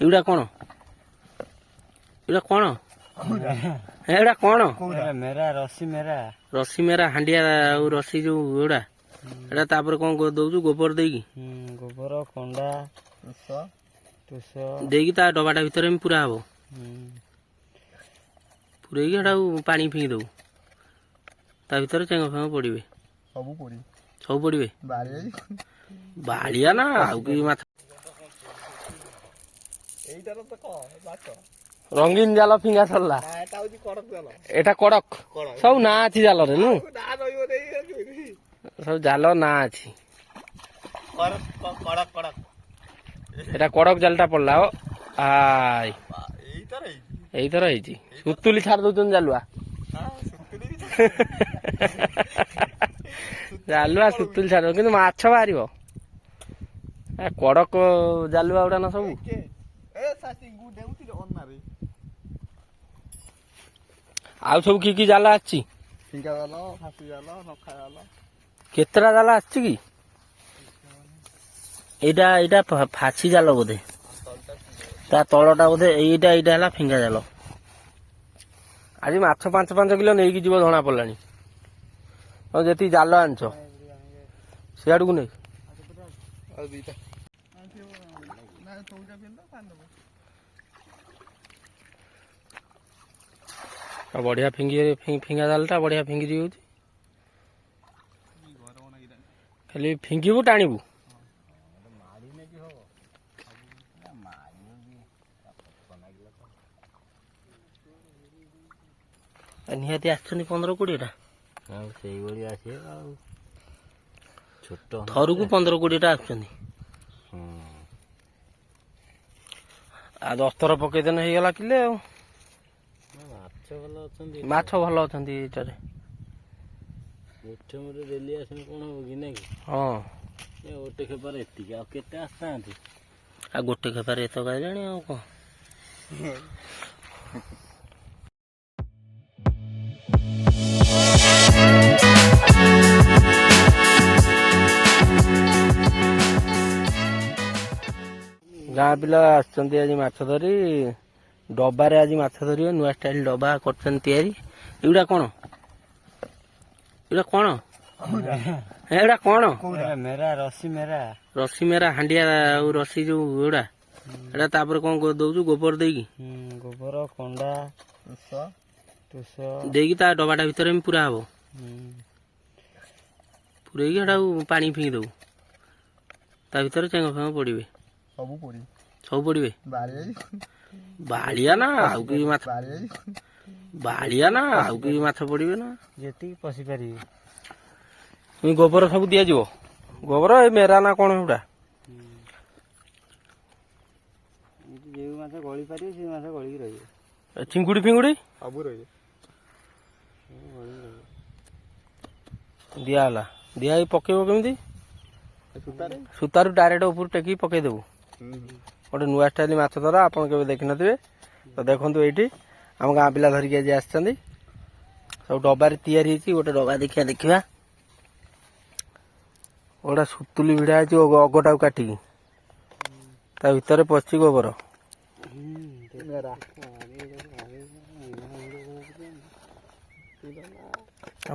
ଏଗୁଡ଼ା କ'ଣ ଏଗୁଡ଼ା କ'ଣ ଏଗୁଡ଼ା କ'ଣ ମେରା ରସି ମେରା ରସି ମେରା ହାଣ୍ଡିଆ ଆଉ ରସି ଯୋଉ ଏଗୁଡ଼ା ଏଇଟା ତାପରେ କ'ଣ ଦଉଛୁ ଗୋବର ଦେଇକି ଗୋବର କଣ୍ଡା ତୁଷ ଦେଇକି ତା ଡବାଟା ଭିତରେ ଏମିତି ପୁରା ହବ ପୁରେଇକି ସେଟାକୁ ପାଣି ଫିଙ୍ଗି ଦବୁ ତା ଭିତରେ ଚେଙ୍ଗ ଫେଙ୍ଗ ପଡ଼ିବେ ସବୁ ପଡ଼ିବେ ବାଳିଆ ନା ଆଉ କି ମାଛ ରଙ୍ଗୀନ ଜାଲ ଫିଙ୍ଗା ସରିଲା ଏଟା କଡ଼କ ସବୁ ନାଁ ଅଛି ଜାଲରେ ନୁ ସବୁ ଜାଲ ନାଁ ଅଛି ଏଟା କଡ଼କ ଜାଲଟା ପଡିଲା ଓ ଆଇ ଏଇଥର ହେଇଛି ସୁତୁଲି ଛାଡି ଦଉଛନ୍ତି ଜାଲୁଆ ଜାଲୁଆ ସୁତୁଲି ଛାଡି କିନ୍ତୁ ମାଛ ବାହାରିବ କଡ଼କ ଜାଲୁଆ ଗୁଡା ନା ସବୁ ଆଉ ସବୁ କି ଜାଲ ଆସିଛି କେତେଟା ଜାଲ ଆସିଛି କି ଏଇଟା ଏଇଟା ଫାସି ଜାଲ ବୋଧେ ତା ତଳଟା ବୋଧେ ଏଇଟା ଏଇଟା ହେଲା ଫିଙ୍ଗା ଜାଲ ଆଜି ମାଛ 5 କିଲୋ ନେଇକି ଯିବ ଜଣା ପଡ଼ିଲାଣି ଆଉ ଯେତିକି ଜାଲ ଆଣିଛ ସିଆଡକୁ ନେଇ ବଢିଆ ଫିଙ୍ଗା ଜାଲଟା ବଢିଆ ଫିଙ୍ଗିରି ହଉଛି ଖାଲି ଫିଙ୍ଗିବୁ ଟାଣିବୁ ନିହାତି ଆସିଛନ୍ତି 15-20ଟା ଆଉ ସେଇଭଳି ଆସିବେ ଆଉ ଛୋଟ ଥରକୁ 15-20ଟା ଆସୁଛନ୍ତି ଆଉ 10 ଥର ପକେଇଦେନେ ହେଇଗଲା କିଲେ ଆଉ ମାଛ ଭଲ ଅଛନ୍ତି ଏଇଟାରେ ଡେଲି ଆସିଲେ କଣ ହବ କି ନାଇଁ ହଁ ଗୋଟେ ଖେପାରେ ଏତିକି ଆଉ କେତେ ଆସିଥାନ୍ତି ଆଉ ଗୋଟେ ଖେପାରେ ଏତ ଗାଇଲାଣି ଆଉ କଣ ଗାଁ ପିଲା ଆସିଛନ୍ତି ଆଜି ମାଛ ଧରି ଡବାରେ ଆଜି ମାଛ ଧରିବେ ନୂଆ ଷ୍ଟାଇଲ ଡବା କରୁଛନ୍ତି ତିଆରି ଏଗୁଡ଼ା କ'ଣ ଏଗୁଡ଼ା କ'ଣ ମେରା ରସି ମେରା ରସି ମେରା ହାଣ୍ଡିଆ ଆଉ ରସି ଯୋଉ ଏଗୁଡ଼ା ଏଇଟା ତାପରେ କ'ଣ ଦଉଛୁ ଗୋବର ଦେଇକି ଗୋବର କଣ୍ଡା ତୁଷ ଦେଇକି ତା ଡବାଟା ଭିତରେ ଏମିତି ପୁରା ହବ ପୁରେଇକି ସେଟାକୁ ପାଣି ଫିଙ୍ଗି ଦବୁ ତା ଭିତରେ ଚେଙ୍ଗ ଫେଙ୍ଗ ପଡ଼ିବେ ସବୁ ପଡ଼ିବେ ବାଳିଆ ନା ଆଉ କି ମାଛ ପଡ଼ିବେ ନା ଯେତିକି ପଶି ପାରିବେ ଗୋବର ସବୁ ଦିଆଯିବ ଗୋବର ଏ ମେରା ନା କ'ଣ ଏଗୁଡ଼ା ଯେଉଁ ମାଛ ଗଳି ପାରିବେ ସେ ମାଛ ଗଳିକି ରହିବେ ଚିଙ୍ଗୁଡ଼ି ଫିଙ୍ଗୁଡ଼ି ସବୁ ରହିବେ ଦିଆହେଲା ଦିଆ ହେଇକି ପକେଇବ କେମିତି ସୂତାରୁ ଡାଇରେକ୍ଟ ଉପରୁ ଟେକିକି ପକେଇଦେବୁ ଗୋଟେ ନୂଆ ଷ୍ଟାଇଲ ମାଛ ଧରା ଆପଣ କେବେ ଦେଖିନଥିବେ ତ ଦେଖନ୍ତୁ ଏଇଠି ଆମ ଗାଁ ପିଲା ଧରିକି ଆଜି ଆସିଛନ୍ତି ସବୁ ଡବାରେ ତିଆରି ହେଇଛି ଗୋଟେ ଡବା ଦେଖିବା ଗୋଟେ ସୁତୁଲି ଭିଡ଼ା ହେଇଛି ଅଗଟାକୁ କାଟିକି ତା ଭିତରେ ପଶିଛି ଗୋବର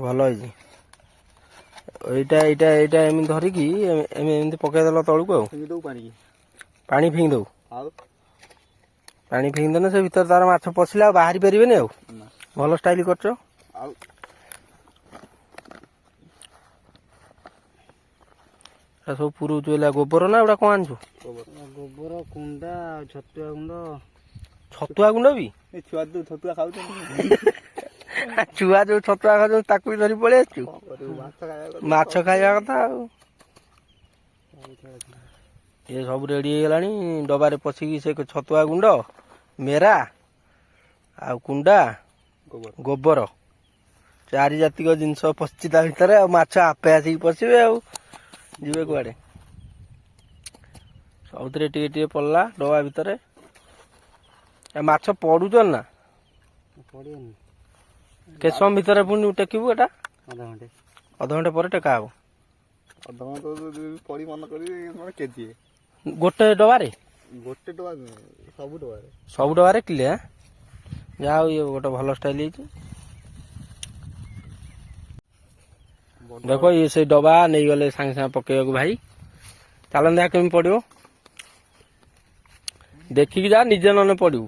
ଭଲ ହେଇଛି ଏଇଟା ଏଇଟା ଏଇଟା ଏମିତି ଧରିକି ଏମିତି ପକେଇଦେଲ ତଳକୁ ଆଉ ପାଣି ଫିଙ୍ଗି ଦବୁ ପାଣି ଫିଙ୍ଗିଦେଲେ ସେ ଭିତରେ ତାର ମାଛ ପଶିଲେ ଆଉ ବାହାରି ପାରିବେନି ଆଉ ଭଲ ଷ୍ଟାଇଲ କରୁଛ ସବୁ ପୁରଉଛୁ ହେଲା ଗୋବର ନା ଏଗୁଡ଼ା କ'ଣ ଆଣିଛୁ ଗୋବର କୁଣ୍ଡା ଛତୁଆ ଗୁଣ୍ଡ ବି ଛତୁଆ ଖାଉଛନ୍ତି ଛୁଆ ଯୋଉ ଛତୁଆ ଖାଉଛନ୍ତି ତାକୁ ବି ଧରି ପଳେଇ ଆସିଛୁ ମାଛ ଖାଇବା କଥା ଆଉ ଏ ସବୁ ରେଡି ହେଇଗଲାଣି ଡବାରେ ପଶିକି ସେ ଛତୁଆ ଗୁଣ୍ଡ ମେରା ଆଉ କୁଣ୍ଡା ଗୋବର 4 ଜାତିକ ଜିନିଷ ପଶିଛି ତା ଭିତରେ ଆଉ ମାଛ ଆପେ ଆସିକି ପଶିବେ ଆଉ ଯିବେ କୁଆଡେ ସବୁଥିରେ ଟିକେ ଟିକେ ପଡିଲା ଡବା ଭିତରେ ମାଛ ପଡୁଛନ୍ତି ନା କେତେ ସମୟ ଭିତରେ ପୁଣି ଟେକିବୁ ଏଟା ଅଧଘଣ୍ଟେ ପରେ ଟେକା ହବ ଗୋଟେ ଡବାରେ ଗୋଟେ ଟଙ୍କା ନୁହେଁ ସବୁ ଟଙ୍କାରେ। ସବୁ ଡବାରେ କିଲେ? ଯାହା ହଉ ଇଏ ଗୋଟେ ଭଲ ଷ୍ଟାଇଲ ହେଇଛି। ଦେଖ ଇଏ ସେଇ ଡବା ନେଇଗଲେ ସାଙ୍ଗେ ସାଙ୍ଗେ ପକେଇବାକୁ ଭାଇ। ଚାଲନ୍ତୁ ଦେଖିଆ କେମିତି ପଡିବ, ଦେଖିକି ଯା ନିଜେ ନହେଲେ ପଡିବୁ।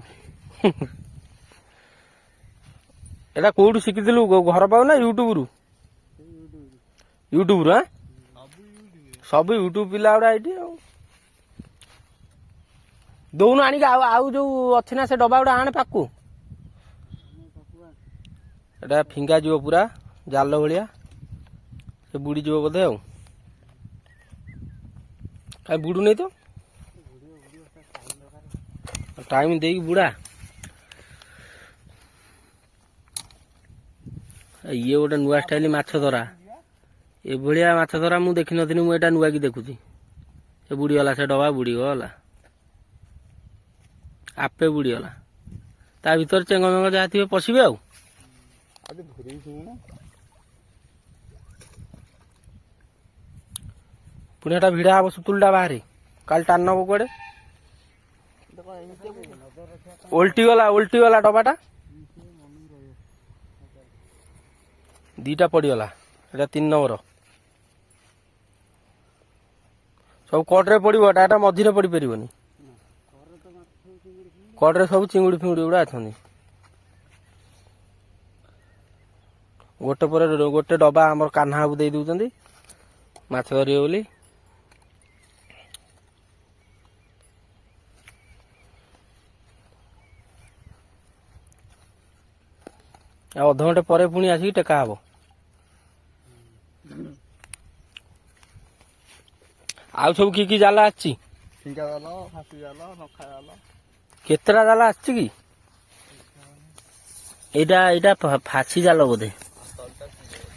ଏଟା କୋଉଠୁ ଶିଖିଥିଲୁ, ଘର ପାଉ ନା ୟୁଟ୍ୟୁବରୁ? ୟୁଟ୍ୟୁବରୁ? ଆଁ ସବୁ ୟୁଟ୍ୟୁବ ପିଲା ଗୁଡା ଏଇଠି ଆଉ। ଦଉନୁ ଆଣିକି, ଆଉ ଯୋଉ ଅଛି ନା ସେ ଡବା ଗୁଡା ଆଣେ ପାଖକୁ। ଏଟା ଫିଙ୍ଗା ଯିବ ପୁରା ଜାଲ ଭଳିଆ, ସେ ବୁଡିଯିବ ବୋଧେ ଆଉ। କାଇଁ ବୁଡୁନି ତ, ଟାଇମ ଦେଇକି ବୁଡା। ଇଏ ଗୋଟେ ନୂଆ ଷ୍ଟାଇଲ ମାଛ ଧରା, ଏଭଳିଆ ମାଛ ଧରା ମୁଁ ଦେଖିନଥିଲି। ମୁଁ ଏଇଟା ନୂଆ କି ଦେଖୁଛି। ସେ ବୁଡିଗଲା, ସେ ଡବା ବୁଡିଗଲା, ଆପେ ବୁଡିଗଲା। ତା ଭିତରେ ଚେଙ୍ଗ ମେଙ୍ଗ ଯାହା ଥିବେ ପଶିବେ ଆଉ। ପୁଣି ଏଟା ଭିଡା ହବ ସୁତୁଲିଟା ବାହାରେ, କାଲି ଟାଣି ନବ କୁଆଡେ। ଓଲଟି ଗଲା ଡବାଟା, ଦିଟା ପଡିଗଲା। ଏଟା 3 ନମ୍ବର। ସବୁ କଡରେ ପଡିବ, ଏଟା ମଝିରେ ପଡି ପାରିବନି। କଡରେ ସବୁ ଚିଙ୍ଗୁଡି ଫିଙ୍ଗୁଡି ଗୁଡା ଅଛନ୍ତି। ଗୋଟେ ପରେ ଗୋଟେ ଡବା ଆମର କାହ୍ନା ବାବୁ ଦେଇ ଦଉଛନ୍ତି ମାଛ ଧରିବେ ବୋଲି। ଆଉ ଅଧଘଣ୍ଟେ ପରେ ପୁଣି ଆସିକି ଟେକା ହବ। ଆଉ ସବୁ କି ଜାଲ ଆସିଛି? ଫିଙ୍ଗା ଜାଲ, ଫାସି ଜାଲ, ନଖା ଜାଲ। କେତେଟା ଜାଲ ଆସିଛି କି? ଏଇଟା ଫାସି ଜାଲ ବୋଧେ,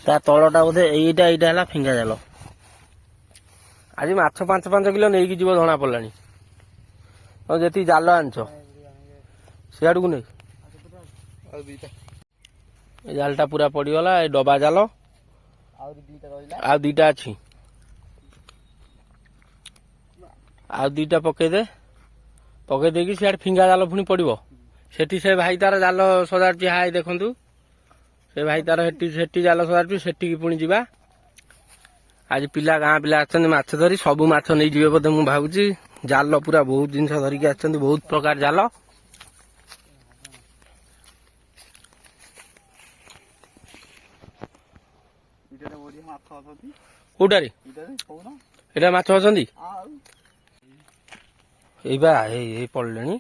ତା ତଳଟା ବୋଧେ। ଏଇଟା ହେଲା ଫିଙ୍ଗା ଜାଲ। ଆଜି ମାଛ 5 କିଲୋ ନେଇକି ଯିବ ଜଣା ପଡିଲାଣି। ଆଉ ଯେତିକି ଜାଲ ଆଣିଛ ସିଆଡକୁ ନେଇ। ଏ ଜାଲଟା ପୁରା ପଡିଗଲା, ଏ ଡବା ଜାଲ। ଆଉ ଦିଟା ଅଛି, ଆଉ ଦିଟା ପକେଇ ଦେଇକି ସିଆଡେ ଫିଙ୍ଗା ଜାଲ ପୁଣି ପଡିବ। ସେଠି ସେ ଭାଇ ତାର ଜାଲ ସଜାଡୁଛି। ହାଇ ଦେଖନ୍ତୁ, ସେ ଭାଇ ତାର ସେଠି ଜାଲ ସଜାଡୁଛି। ସେଠିକି ପୁଣି ଯିବା। ଆଜି ଗାଁ ପିଲା ଆସିଛନ୍ତି ମାଛ ଧରି, ସବୁ ମାଛ ନେଇଯିବେ ବୋଧେ ମୁଁ ଭାବୁଛି। ଜାଲ ପୁରା ବହୁତ ଜିନିଷ ଧରିକି ଆସିଛନ୍ତି, ବହୁତ ପ୍ରକାର ଜାଲ। କୋଉଟାରେ ଏଇଟା ମାଛ ଅଛନ୍ତି? ଏଇବା ଏଇ ପଡିଲେଣି।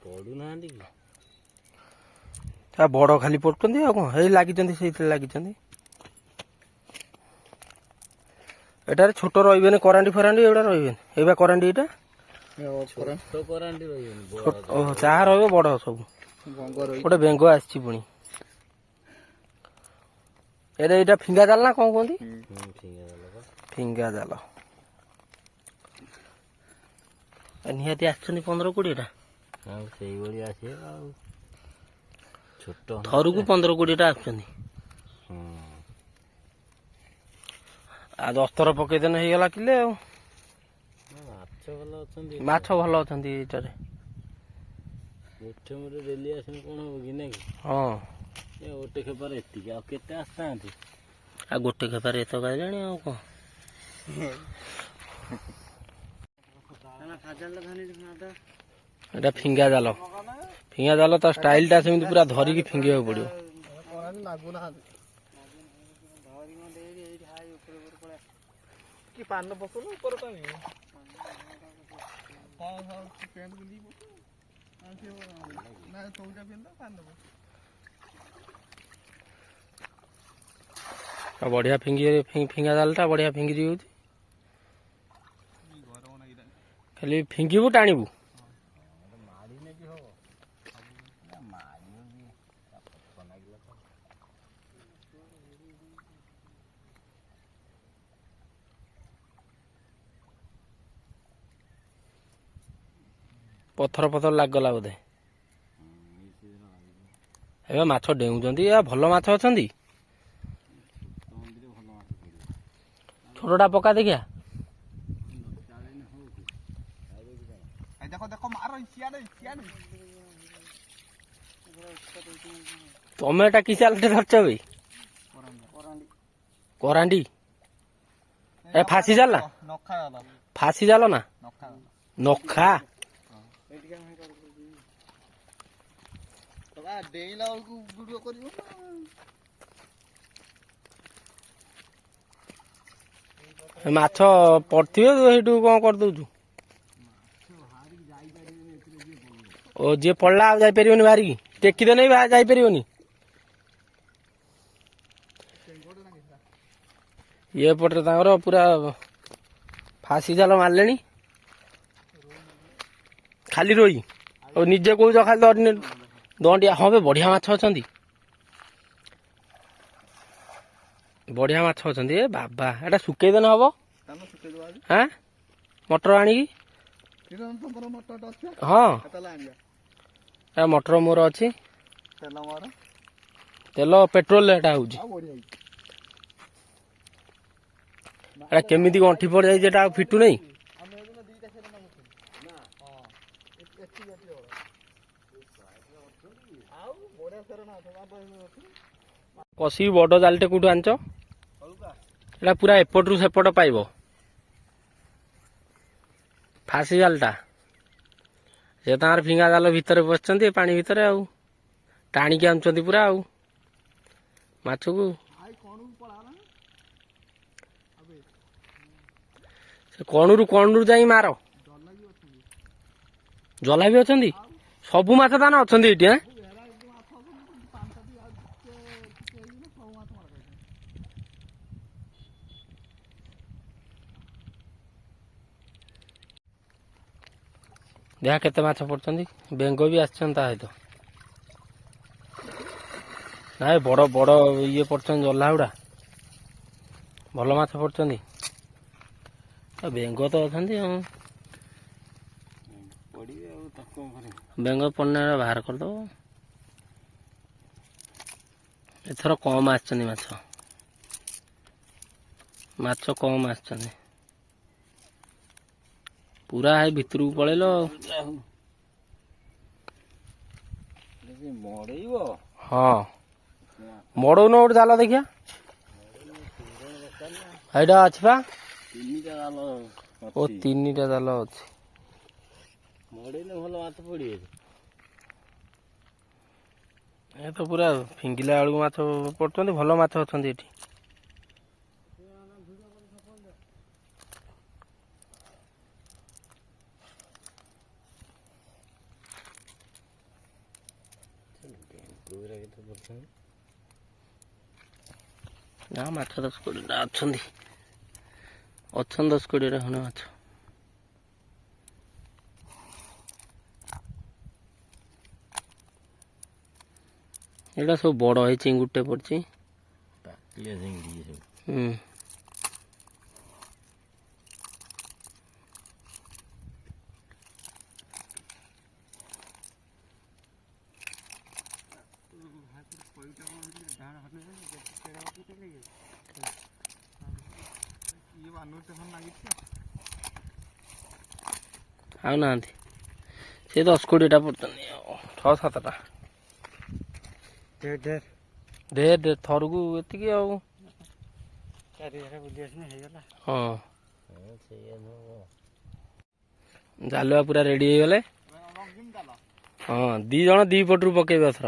ପଡୁନାହାନ୍ତି କି? ତା ବଡ ଖାଲି ପଡୁଛନ୍ତି ଆଉ କଣ, ହେଇ ଲାଗିଛନ୍ତି, ସେଇଥିରେ ଲାଗିଛନ୍ତି। ଏଟାରେ ଛୋଟ ରହିବେନି, କରାଣ୍ଡି ଫରାଣ୍ଡି ଏଗୁଡା ରହିବେନି। ଏଇବା କରାଣ୍ଡି, ଏଇଟା ଚାହା ରହିବ, ବଡ ସବୁ। ଗୋଟେ ବେଙ୍ଗ ଆସିଛି ପୁଣି। ଏଇଟା ଫିଙ୍ଗା ଜାଲ ନା କଣ କୁହନ୍ତି? ଫିଙ୍ଗା ଜାଲ। ନିହାତି ଆସିଛନ୍ତି 15-20ଟା। ଆଉ ସେଇଭଳି ଆସିବେ ଆଉ। ଛୋଟ ଥରକୁ 15-20ଟା ଆସୁଛନ୍ତି। ଆଉ 10 ଥର ପକେଇଦେନେ ହେଇଗଲା କିଲେ ଆଉ। ମାଛ ଭଲ ଅଛନ୍ତି ଏଇଟାରେ। ଡେଲି ଆସିଲେ କଣ ହବ କି ନାଇଁ? ହଁ, ଗୋଟେ ଖେପାରେ ଏତିକି, ଆଉ କେତେ ଆସିଥାନ୍ତି? ଆଉ ଗୋଟେ ଖେପାରେ ଏତକ ଆଇଲାଣି ଆଉ କଣ। ଏଟା ଫିଙ୍ଗା ଜାଲ। ଫିଙ୍ଗା ଜାଲ ତା ଷ୍ଟାଇଲଟା ସେମିତି ପୁରା ଧରିକି ଫିଙ୍ଗିବାକୁ ପଡିବ। ପାନ ପକଉନ ଉପର ପାଣି। ବଢିଆ ଫିଙ୍ଗା ଜାଲଟା ବଢିଆ ଫିଙ୍ଗିରି ହଉଛି। ଖାଲି ଫିଙ୍ଗିବୁ, ଟାଣିବୁ। ପଥର ଲାଗିଗଲା ବୋଧେ। ଏବେ ମାଛ ଡେଉଁଛନ୍ତି, ଭଲ ମାଛ ଅଛନ୍ତି। ଛୋଟଟା ପକା ଦେଖିଆ। ତମେ ଏଟା କି ଚାଲଟେ ଧରିଛ ଭାଇ? କରାଣ୍ଡି। ଏ ଫାସି ଜାଲ ନା? ଫାସି ଜାଲ ନା? ନଖା। ଡେଇଁଲା ବେଳକୁ ଭିଡିଓ କରିବ ମାଛ ପଡିଥିବେ ତୁ ସେଇଠୁ କଣ କରିଦଉଛୁ? ଓ ଯିଏ ପଡିଲା ଆଉ ଯାଇପାରିବନି ବାହାରିକି? ଟେକିଦ ନେଇ ଯାଇପାରିବନି। ଇଏ ପଟରେ ତାଙ୍କର ପୁରା ଫାସି ଜାଲ ମାରିଲେଣି। ଖାଲି ରୋଇ ଆଉ ନିଜେ କହୁଛ ଖାଲି ଦଣ୍ଡିଆ। ହଁ ବେ ବଢିଆ ମାଛ ଅଛନ୍ତି। ବଢିଆ ମାଛ ଅଛନ୍ତି। ଏ ବାବା ଏଟା ଶୁଖେଇଦେନେ ହବ। ହଁ ମଟର ଆଣିକି। ହଁ ଏ ମଟର ମୋର ଅଛି। ତେଲ ପେଟ୍ରୋଲରେ ଏଟା ହଉଛି। ଏଟା କେମିତି ଗଣ୍ଠି ପଡିଯାଇଛି ଏଟା ଆଉ ଫିଟୁ ନାହିଁ। କଷିକି ବଡ ଜାଲଟେ କୋଉଠୁ ଆଣିଛ? ଏଟା ପୁରା ଏପଟରୁ ସେପଟ ପାଇବ। ଫାସି ଜାଲଟା ସେ ତାଙ୍କର ଫିଙ୍ଗା ଜାଲ ଭିତରେ ବସିଛନ୍ତି ପାଣି ଭିତରେ ଆଉ ଟାଣିକି ଆଣୁଛନ୍ତି ପୁରା ଆଉ ମାଛକୁ। ସେ କଣରୁ ଯାଇ ମାର। ଜଲା ବି ଅଛନ୍ତି। ସବୁ ମାଛ ତାନେ ଅଛନ୍ତି ଏଇଠି। ଆଁ ଦେଖିଆ କେତେ ମାଛ ପଡୁଛନ୍ତି। ବେଙ୍ଗ ବି ଆସିଛନ୍ତି ତା ସହିତ। ନାଇଁ ବଡ ବଡ ଇଏ ପଡୁଛନ୍ତି ଜହ୍ଲା ଗୁଡା। ଭଲ ମାଛ ପଡୁଛନ୍ତି। ବେଙ୍ଗ ତ ଅଛନ୍ତି ଆଉ। ବେଙ୍ଗ ପଡିନେ ବାହାର କରିଦବ। ଏଥର କମ ଆସିଛନ୍ତି ମାଛ କମ ଆସିଛନ୍ତି। ପୁରା ହେଇ ଭିତରକୁ ପଳେଇଲ। ହଁ ମଡଉନ ଗୋଟେ ଜାଲ ଦେଖିଆ। ଏଇଟା ଅଛି ପା। ଓ 3ଟା ଜାଲ ଅଛି। ମଡେଇଲେ ଭଲ ମାଛ ପଡିବେ। ଏ ତ ପୁରା ଫିଙ୍ଗିଲା ବେଳକୁ ମାଛ ପଡୁଛନ୍ତି। ଭଲ ମାଛ ଅଛନ୍ତି ଏଠି। ନା ମାଛ 10-20ଟା ଅଛନ୍ତି। 10-20ଟା ଖଣ୍ଡେ ମାଛ। ଏଇଟା ସବୁ ବଡ ହେଇ ଚିଙ୍ଗୁଡିଟେ ପଡିଛି। ହୁଁ ଆଉ ନାହାନ୍ତି। ସେ 10-20ଟା ପଡୁଛନ୍ତି। 6-7ଟା। ଢେର ଥରକୁ ଏତିକି ଆଉ। ହଁ ଜାଲୁଆ ପୁରା ରେଡି ହେଇଗଲେ। ହଁ 2 ଜଣ 2 ପଟରୁ ପକେଇବେ ଏଥର।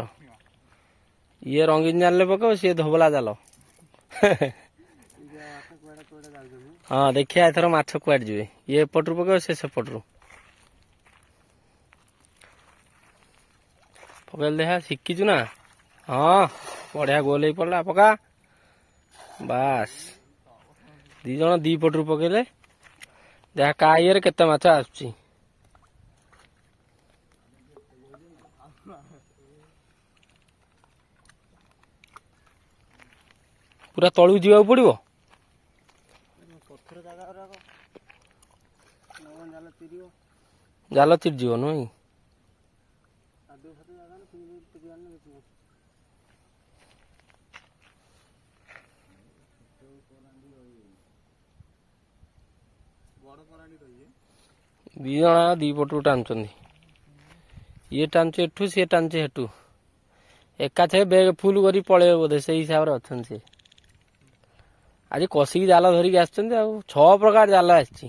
ଇଏ ରଙ୍ଗୀନ ଜାଲରେ ପକେଇବ, ସିଏ ଧୋବଲା ଜାଲ। ହଁ ଦେଖିଆ ଏଥର ମାଛ କୁଆଡେ ଯିବେ। ଇଏ ଏପଟରୁ ପକେଇବ, ସେ ସେପଟରୁ ପକେଇଲେ। ଦେଖିଆ ଶିଖିଛୁ ନା। ହଁ ବଢିଆ ଗୋଲ ହେଇ ପଡିଲା। ପକା ବାସ୍। 2 ଜଣ 2 ପଟରୁ ପକେଇଲେ। ଦେଖିଆ କା ଇଏରେ କେତେ ମାଛ ଆସୁଛି। ପୁରା ତଳକୁ ଯିବାକୁ ପଡିବ। ଜାଲ ଚିରିଯିବ ନୁହେଁ। ଦି ଜଣ 2 ପଟରୁ ଟାଣୁଛନ୍ତି। ଇଏ ଟାଣୁଛି ଏଠୁ ସିଏ ଟାଣୁଛି ହେଠୁ ଏକାଥରେ ବେଗ ଫୁଲ କରି ପଳେଇବେ ବୋଧେ ସେଇ ହିସାବରେ ଅଛନ୍ତି ସେ ଆଜି କଷିକି ଜାଲ ଧରିକି ଆସିଛନ୍ତି ଆଉ 6 ପ୍ରକାର ଜାଲ ଆସିଛି।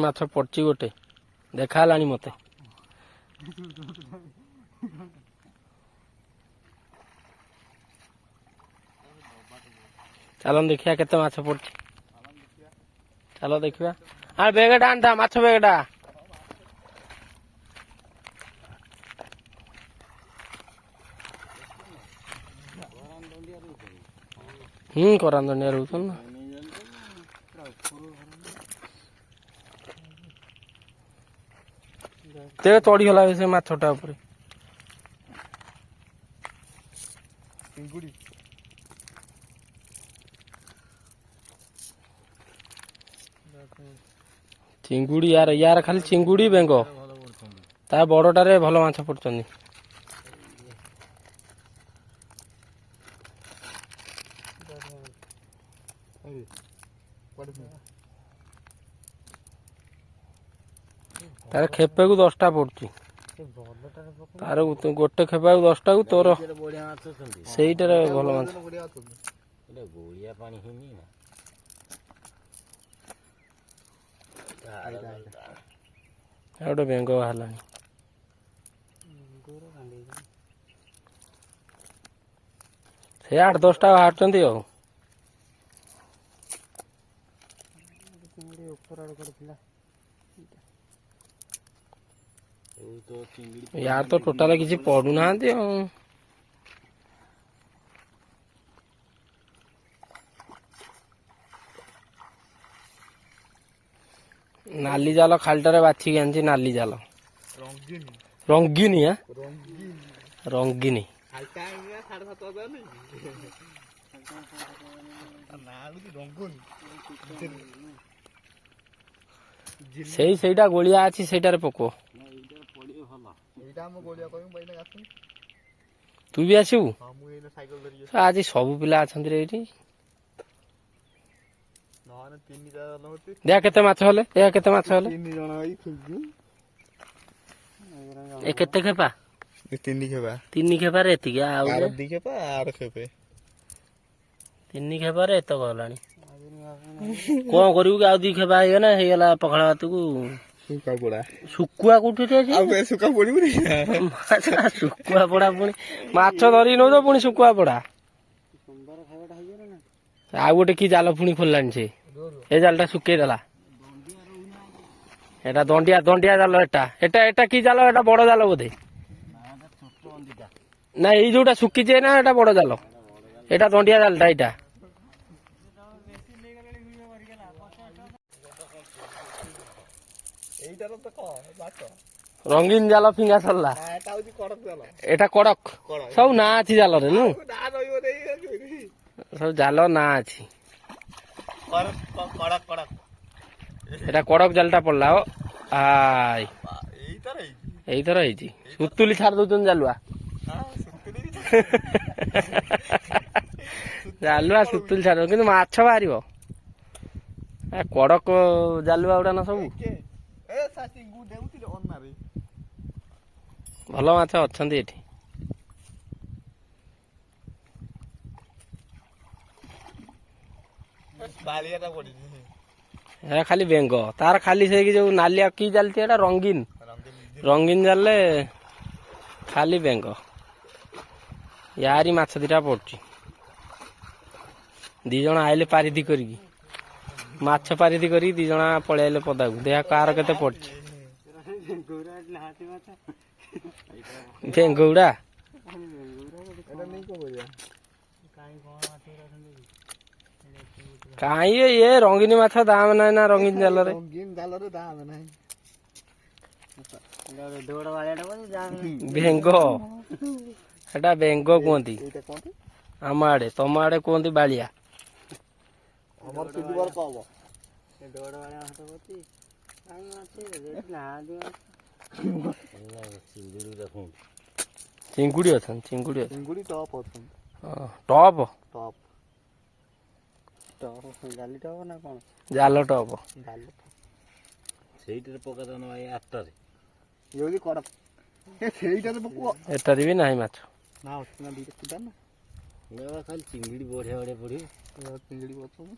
ମାଛ ପଡିଛି ଗୋଟେ ଦେଖା ହେଲାଣି ମତେ। ଚାଲ ଦେଖିବା କେତେ ମାଛ ପଡୁଛି। ଚାଲ ଦେଖିବା। ବେଗଟା ଆଣିଥା ମାଛ ବେଗଟା। କରାନ୍ଦଣ୍ଡିଆ ରହୁଛନ୍ତି ନା। ତେବେ ଚଢିଗଲା ସେ ମାଛଟା ଉପରେ। ଚିଙ୍ଗୁଡି ୟାର ଖାଲି ଚିଙ୍ଗୁଡି ବେଙ୍ଗ ତା ବଡଟାରେ ଭଲ ମାଛ ପଡୁଛନ୍ତି। ତାର ଖେପେକୁ 10ଟା ପଡୁଛି। ତାର ଗୋଟେ ଖେପାକୁ 10ଟାକୁ ତୋର ସେଇଟାରେ ଭଲ ମାଛ। ଗୋଟେ ବେଙ୍ଗ ବାହାରିଲାଣି। ସେ 8-10ଟା ବାହାରୁଛନ୍ତି ଆଉ। ୟାର ତ ଟୋଟାଲ କିଛି ପଡୁନାହାନ୍ତି ଆଉ। ନାଲି ଜାଲ ଖାଲିଟାରେ ବାଛିକି ଆଣିଛି। ନାଲି ଜାଲ ରଙ୍ଗିନୀ ରଙ୍ଗିନୀ ସେଇଟା ଗୋଳିଆ ଅଛି ସେଇଟାରେ ପକଉ। ତୁ ବି ଆସିବୁ? ଆଜି ସବୁ ପିଲା ଅଛନ୍ତି ଏଇଠି। ଦେଖ କେତେ ମାଛ ହେଲେ। ଏ କେତେ ଖେପା? 3 ଖେପା। 3 ଖେପାରେ ଏତିକି ଆଉ 2 ଖେପା 8 ଖେପେ। 3 ଖେପାରେ ଏତକ ହେଲାଣି। କଣ କରିବୁ କି ଆଉ 2 ଖେପା ହେଇଗଲା ପଖାଳ ଭାତକୁ। ଶୁଖୁଆ କୋଉଠି ଅଛି? ଶୁଖୁଆ ପୋଡା ପୁଣି ମାଛ ଧରିକି ନଉଛ ପୁଣି ଶୁଖୁଆ ପୋଡା। ଆଉ ଗୋଟେ କି ଜାଲ ପୁଣି ଖୋଲିଲାଣି ସେ। ଏ ଜାଲଟା ଶୁଖେଇ ଦେଲା। ଏଟା ଦଣ୍ଡିଆ ଜାଲ। ଏଟା କି ଜାଲ? ଏଟା ବଡ ଜାଲ ବୋଧେ। ନା ଏଇ ଯୋଉଟା ଶୁଖିଛି ନା ଏଟା ବଡ ଜାଲ? ଏଟା ଦଣ୍ଡିଆ ଜାଲଟା ଏଇଟା। ରଙ୍ଗୀନ ଜାଲ ଫିଙ୍ଗା ସରିଲା। ଏଟା କଡକ। ସବୁ ନାଁ ଅଛି ଜାଲରେ ନୁ। ସବୁ ଜାଲ ନାଁ ଅଛି। ଏଟା କଡକ ଜାଲଟା ପଡିଲା। ଏଇଥର ହେଇଛି। ସୁତୁଲି ଛାଡି ଦଉଛନ୍ତି ଜାଲୁଆ। ସୁତୁଲି ଛାଡ କିନ୍ତୁ ମାଛ ବାହାରିବ। କଡକ ଜାଲୁଆ ଗୁଡା ନା ସବୁ। ଭଲ ମାଛ ଅଛନ୍ତି ଏଠି। ଖାଲି ବେଙ୍ଗ ତାର ଖାଲି ସେ ଯୋଉ ନାଲିଆ କି ଜାଲଟି ଏଟା ରଙ୍ଗୀନ ଜାଲରେ ଖାଲି ବେଙ୍ଗ। ୟାରି ମାଛ 2ଟା ପଡୁଛି। 2 ଜଣ ଆଇଲେ ପାରିଧି କରିକି। ମାଛ ପାରିଧି କରିକି 2 ଜଣ ପଳେଇ ଆଇଲେ ପଦାକୁ। ଦେହ କାହାର କେତେ ପଡୁଛି। ବେଙ୍ଗଉଡା କାଇଁ ଇଏ ରଙ୍ଗିନୀ ମାଛ ଦାମ ନାହିଁ ନା। ରଙ୍ଗୀନ ଜାଲରେ ବେଙ୍ଗ। ସେଟା ବେଙ୍ଗ କୁହନ୍ତି ଆମ ଆଡେ। ତମ ଆଡେ କୁହନ୍ତି ବାଳିଆ। ଚିଙ୍ଗୁଡ଼ି ଅଛନ୍ତି ଚିଙ୍ଗୁଡ଼ି ଅଛନ୍ତି ଚିଙ୍ଗୁଡ଼ି ଟପ୍ ଅଛନ୍ତି। ହଁ, ଟପ୍ ଟପ୍ ଟପ୍ ଜାଲି ଟପ୍ ନା କ'ଣ? ଜାଲ ଟପ୍। ଜାଲ ସେଇଥିରେ ପକାଇଦେଉନ ଭାଇ ଆଠଟାରେ। ଯଦି କର ସେଇଟାରେ ପକୁଅ ଏଟାରେ ବି ନାହିଁ ମାଛ। ନା ଅଛି ନା ଦୁଇଟା କୁଟା ନା ଖାଲି ଚିଙ୍ଗୁଡ଼ି ବଢ଼ିଆ ବଢ଼ିଆ ପଡ଼ିବ। ଚିଙ୍ଗୁଡ଼ି ଅଛନ୍ତି।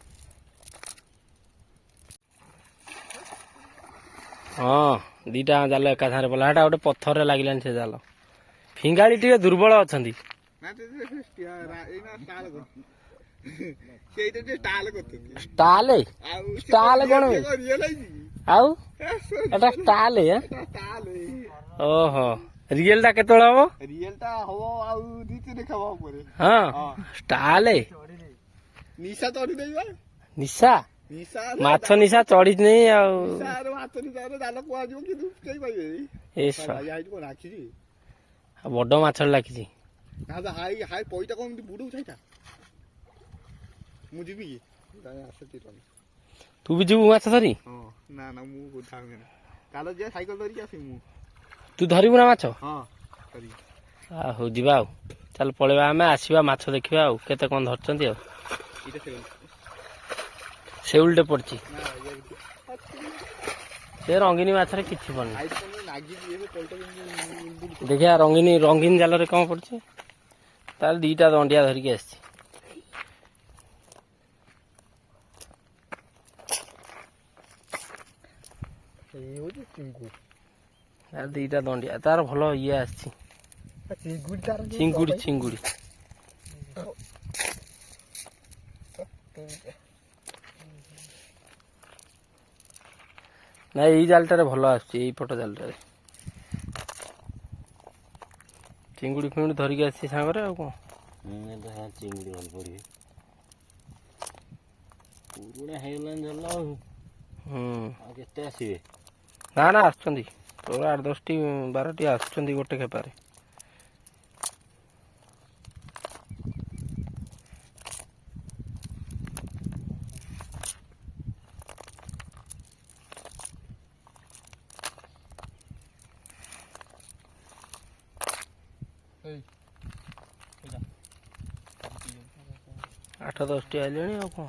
ହଁ ଦିଟା ଜାଲ ଏକା ସାଙ୍ଗରେ ପଡ଼ିଲା। ହେଟା ଗୋଟେ ପଥରରେ ଲାଗିଲାନି ସେ ଜାଲ। ଫିଙ୍ଗାଳି ଟିକେ ଦୁର୍ବଳ ଅଛନ୍ତି। ଷ୍ଟାଲେ ଷ୍ଟାଲେ କ'ଣ ବେ? ଆଉ ଏଟା ଷ୍ଟାଲେ ଓହୋ ରିଏଲ ଟା କେତେବେଳେ ହବ? ରିଏଲ ଟା ହବ ଆଉ 2-3 ଖାବ ପରେ। ହଁ ଷ୍ଟାଲେ ନିଶା ଚଢି ଦେଇବା ନିଶା ନିଶା ମାଛ ନିଶା ଚଢିଛି ନେଇ ଆଉ ମାଛ ନିଶାରେ ଜାଲ କୁହାଯିବ କିନ୍ତୁ କେହି ପାଇବେନି। ଏ ହାଇଟ୍ କ'ଣ ଆଖିଛି ବଡ ମାଛ ଲାଗିଛି। ନା ହାଇ ହାଇ ପଇଟା କ'ଣ ଏମିତି ବୁଡଉ ଛାଇଟା। ମୁଁ ଯିବି କି ଆସେ ତୁ ବି ଯିବୁ ମାଛ ଧରି? ହଁ ନା ନା ମୁଁ ଥାଉନି କାଲ ଯିବା ସାଇକେଲ ଧରିକି ଆସିବି ମୁଁ। ତୁ ଧରିବୁ ନା ମାଛ? ହଁ ହଉ ଯିବା ଆଉ ଚାଲ ପଳେଇବା ଆମେ ଆସିବା ମାଛ ଦେଖିବା ଆଉ କେତେ କ'ଣ ଧରିଛନ୍ତି ଆଉ। ଶେଉଳଟେ ପଡିଛି ସେ ରଙ୍ଗିନୀ ମାଛରେ କିଛି ପଡୁନି। ଦେଖିବା ରଙ୍ଗୀନ ଜାଲରେ କ'ଣ ପଡୁଛି। ତାହେଲେ ଦିଟା ଦଣ୍ଡିଆ ଧରିକି ଆସିଛି। ଦିଟା ଦଣ୍ଡିଆ ତାର ଭଲ ଇଏ ଆସିଛି ଚିଙ୍ଗୁଡ଼ି ଚିଙ୍ଗୁଡ଼ି। ନାଇଁ ଏଇ ଜାଲଟାରେ ଭଲ ଆସୁଛି ଏଇ ପଟ ଜାଲଟାରେ ଚିଙ୍ଗୁଡ଼ି ଫିଙ୍ଗୁଡ଼ି ଧରିକି ଆସିଛି ସାଙ୍ଗରେ ଆଉ କ'ଣ। ଚିଙ୍ଗୁଡ଼ି ଭଲ ପଡ଼ିବେ ପୁରୁଣା ହେଇଗଲାଣି ଜାଲ ଆଉ କେତେ ଆସିବେ? ନା ନା ଆସୁଛନ୍ତି ତୋର 8-10ଟି 12ଟି ଆସୁଛନ୍ତି ଗୋଟେ ଖେପାରେ। ଆଠ 10ଟି ଆଇଲେଣି ଆଉ କ'ଣ।